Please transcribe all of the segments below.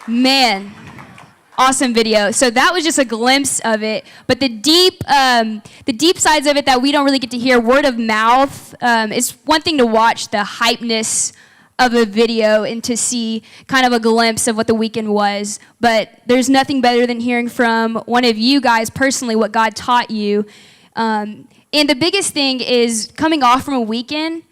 Man, awesome video. So that was just a glimpse of it, but the deep sides of it that we don't really get to hear, word of mouth. It's one thing to watch the hypeness of a video and to see kind of a glimpse of what the weekend was, but there's nothing better than hearing from one of you guys personally what God taught you. And the biggest thing is coming off from a weekend,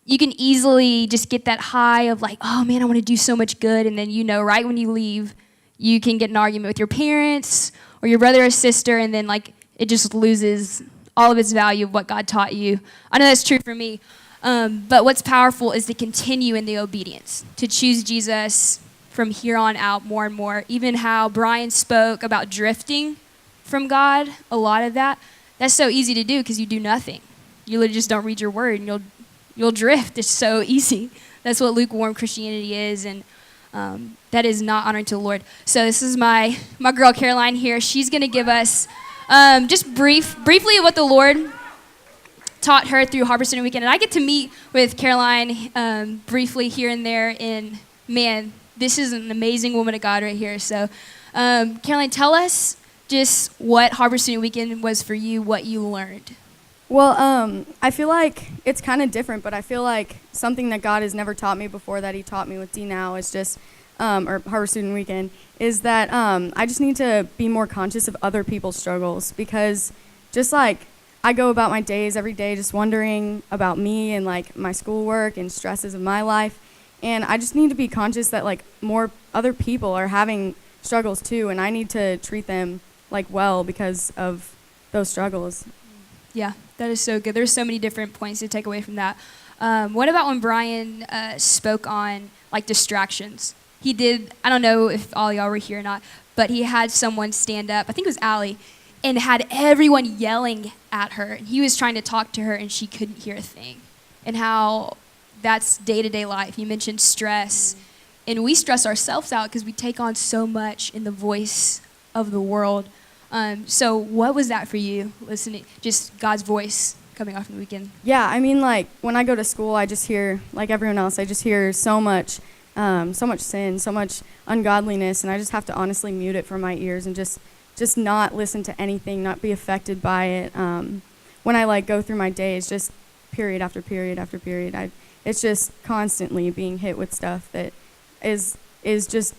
you can easily just get that high of like, oh man, I want to do so much good, and then right when you leave, you can get an argument with your parents or your brother or sister, and then like it just loses all of its value of what God taught you. I know that's true for me. But what's powerful is to continue in the obedience, to choose Jesus from here on out more and more. Even how Brian spoke about drifting from God, a lot of that's so easy to do because you do nothing. You literally just don't read your word and you'll drift. It's so easy. That's what lukewarm Christianity is, and that is not honoring to the Lord. So this is my girl Caroline here. She's going to give us just briefly what the Lord taught her through Harbor Student Weekend. And I get to meet with Caroline briefly here and there, and man, this is an amazing woman of God right here. So Caroline, tell us just what Harbor Student Weekend was for you, what you learned. Well, I feel like it's kind of different, but I feel like something that God has never taught me before that he taught me with D now is just, or Harbor Student Weekend, is that I just need to be more conscious of other people's struggles, because just like I go about my days every day just wondering about me and like my schoolwork and stresses of my life, and I just need to be conscious that like more other people are having struggles too, and I need to treat them like well because of those struggles. Yeah, that is so good. There's so many different points to take away from that. What about when Brian spoke on like distractions? He did, I don't know if all y'all were here or not, but he had someone stand up, I think it was Allie, and had everyone yelling at her. And he was trying to talk to her and she couldn't hear a thing. And how that's day-to-day life. You mentioned stress. And we stress ourselves out because we take on so much in the voice of the world. So what was that for you, listening, just God's voice coming off in the weekend? Yeah, I mean, like, when I go to school, I just hear, like everyone else, I just hear so much sin, so much ungodliness, and I just have to honestly mute it from my ears and just not listen to anything, not be affected by it. When I, like, go through my days, just period after period after period, it's just constantly being hit with stuff that is just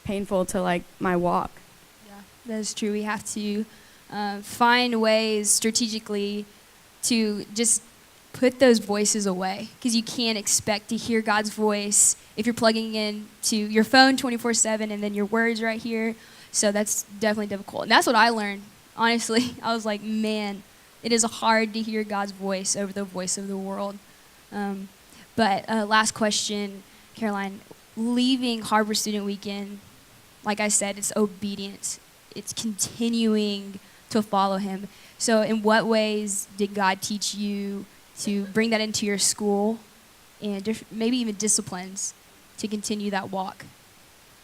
painful to, like, my walk. That is true. We have to find ways strategically to just put those voices away, because you can't expect to hear God's voice if you're plugging in to your phone 24/7 and then your words right here. So that's definitely difficult. And that's what I learned, honestly. I was like, man, it is hard to hear God's voice over the voice of the world. But last question, Caroline, leaving Harbor Student Weekend, like I said, it's obedience. It's continuing to follow him. So in what ways did God teach you to bring that into your school and maybe even disciplines to continue that walk?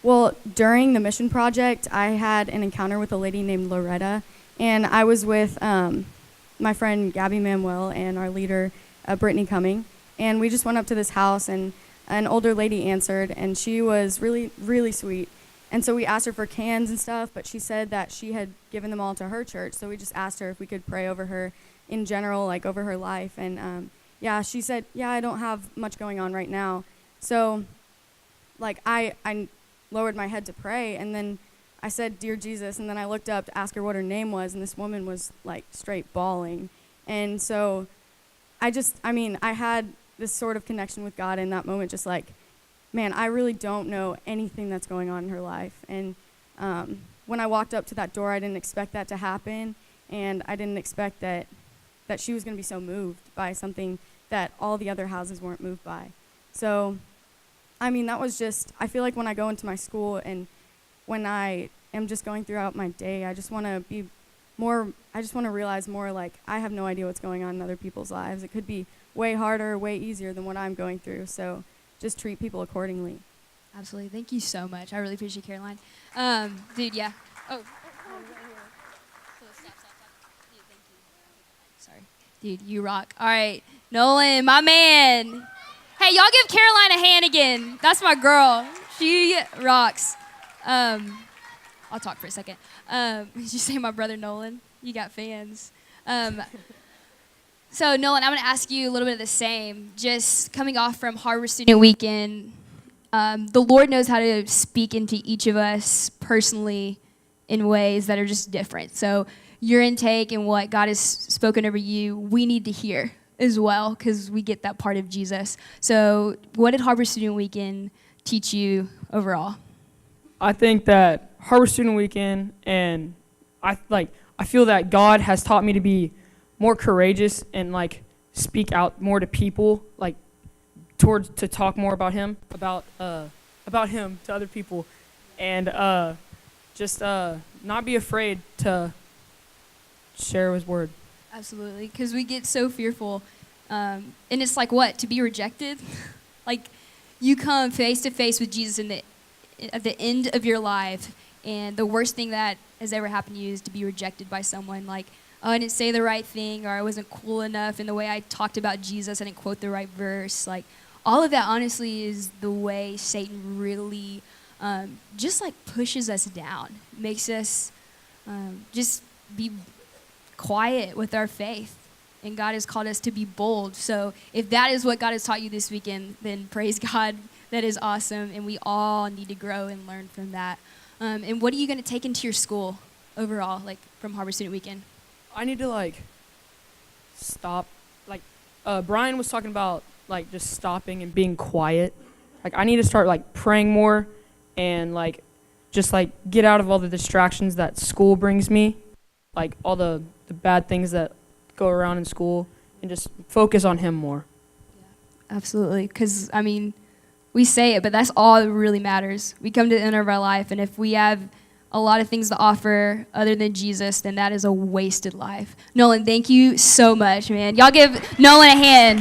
Well, during the mission project, I had an encounter with a lady named Loretta, and I was with my friend Gabby Manuel and our leader, Brittany Cumming, and we just went up to this house, and an older lady answered, and she was really, really sweet. And so we asked her for cans and stuff, but she said that she had given them all to her church. So we just asked her if we could pray over her in general, like over her life. And yeah, she said, yeah, I don't have much going on right now. So like I lowered my head to pray, and then I said, "Dear Jesus," and then I looked up to ask her what her name was, and this woman was like straight bawling. And so I had this sort of connection with God in that moment, just like, man, I really don't know anything that's going on in her life. And when I walked up to that door, I didn't expect that to happen, and I didn't expect that she was going to be so moved by something that all the other houses weren't moved by. So, I mean, that was just, I feel like when I go into my school and when I am just going throughout my day, I just want to realize more, like, I have no idea what's going on in other people's lives. It could be way harder, way easier than what I'm going through. So just treat people accordingly. Absolutely. Thank you so much. I really appreciate Caroline. Dude, yeah. Oh. Stop. Dude, thank you. Sorry. Dude, you rock. All right. Nolan, my man. Hey, y'all give Caroline a hand again. That's my girl. She rocks. I'll talk for a second. Did you say my brother Nolan? You got fans. So Nolan, I'm going to ask you a little bit of the same. Just coming off from Harbor Student Weekend, the Lord knows how to speak into each of us personally in ways that are just different. So your intake and what God has spoken over you, we need to hear as well because we get that part of Jesus. So what did Harbor Student Weekend teach you overall? I think that Harbor Student Weekend and I feel that God has taught me to be more courageous and like speak out more to people, like to talk more about him to other people, and just not be afraid to share his word. Absolutely, because we get so fearful, and it's like what, to be rejected? Like you come face to face with Jesus at the end of your life, and the worst thing that has ever happened to you is to be rejected by someone. Like, oh, I didn't say the right thing, or I wasn't cool enough in the way I talked about Jesus, I didn't quote the right verse. Like, all of that honestly is the way Satan really just like pushes us down, makes us just be quiet with our faith. And God has called us to be bold. So if that is what God has taught you this weekend, then praise God. That is awesome, and we all need to grow and learn from that. And what are you going to take into your school overall, like from Harbor Student Weekend? I need to like stop. Like Brian was talking about like just stopping and being quiet. Like I need to start like praying more and like just like get out of all the distractions that school brings me, like all the bad things that go around in school, and just focus on him more. Yeah, absolutely, because I mean, we say it, but that's all that really matters. We come to the end of our life, and if we have a lot of things to offer other than Jesus, then that is a wasted life. Nolan, thank you so much, man. Y'all give Nolan a hand.